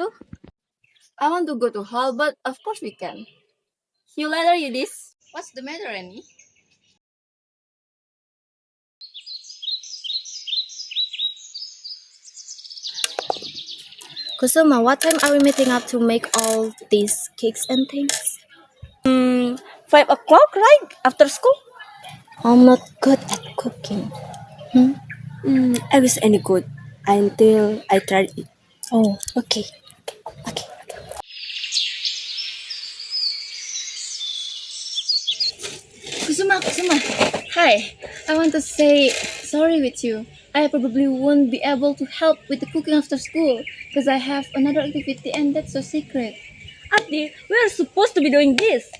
you? I want to go to hall, but of course we can. See you later, Yudis. What's the matter, Annie? Kusuma, what time are we meeting up to make all these cakes and things? 5 o'clock, right? After school? I'm not good at cooking. I was any good until I tried it. Oh, okay. Okay. Kusuma. Hi. I want to say sorry with you. I probably won't be able to help with the cooking after school because I have another activity and that's a secret. Adi, we are supposed to be doing this.